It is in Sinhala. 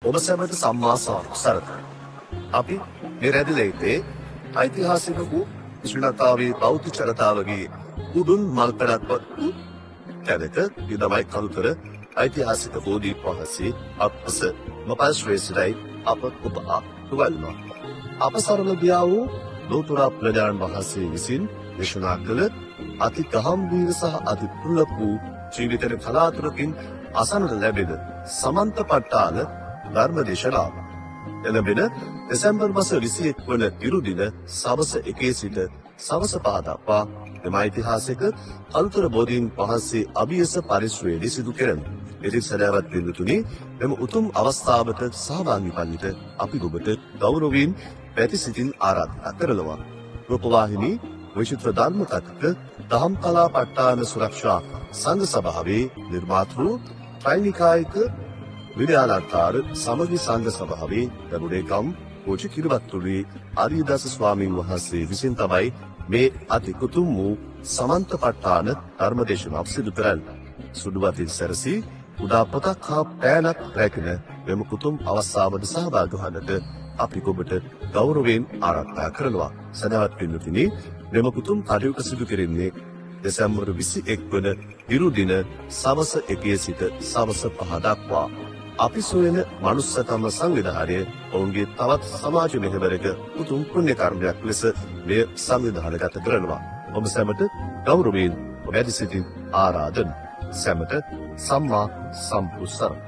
ඔබ සැමට සම්මා සරණයි. අපි මේ රැඳිලේ ඓතිහාසික වූ ශ්‍රී ලංකාවේ බෞද්ධ ජනතාවගේ උදුන් මල් පැලැත්ම කැදක යුදමයි කලුතර ඓතිහාසික බෝධි පහසේ අපස මපල් ශ්‍රේෂ්ඨයි අප උපා තුවල්නවා. අප සරල ගියා වූ ලෝතර ප්‍රජාන් වහන්සේ විසින් දේශනා කළ අති ගාම්භීර සහ අති දුර්ලභ වූ ජීවිතේ කලාතුරකින් අසන්නට ලැබෙන සමන්තපට්ඨාන ධර්ම දේශනාව. එළඹෙන දෙසැම්බර් මාස 21 වන ඉරු දින සවස 1 සිට සවස 5 දක්වා එම ඓතිහාසික අලුතර බෝධීන් වහන්සේ අභියස පරිශ්‍රයේදී සිදු කෙරෙන. ඉතින් සදාවත් පිළිතුරු මෙම උතුම් අවස්ථාවට සහභාගී වන්නට අපි ඔබට ගෞරවයෙන් පැතිසිතින් ආරාධනා කරනවා. රූපවාහිනී විචිත්‍ර ධර්ම කථක දහම් කලා පට්ටාන සුරක්ෂා සංඝ සභාවේ නිර්මාතෘ ත්‍රිනිකායික විද්‍යාලංකාර සමගි සංඝ සභාවේ දරුණේකම් පූජ්‍ය කිරුවත්තුලි ආරියදාස ස්වාමීන් වහන්සේ විසින් තමයි මේ අති කුතුම් වූ සමන්තපට්ඨාන ධර්මදේශනාව සිදු කරන්නේ. සුදුවතින් සැරසී උදා පොතක් හා පෑනක් රැගෙන මෙම කුතුම් අවස්ථාවට සහභාගී වන්නට අපි ඔබට ගෞරවයෙන් ආරාධනා කරනවා. සදාවත් පින්තුනි, මෙම කුතුම් කටයුතු සිදු කෙරෙන්නේ දෙසැම්බර් 21 වන ඉරු දින සවස 1 සිට සවස 5 දක්වා. අපි සොයන මනුස්සකම සංවිධානය ඔවුන්ගේ තවත් සමාජ මෙහෙවරක උතුම් පුණ්‍ය කර්මයක් ලෙස මෙය සංවිධානගත කරනවා. ඔබ සැමට ගෞරවයෙන් වැඩි සිටින් ආරාධන. සැමට සම්මා සම්බුත් සරණයි.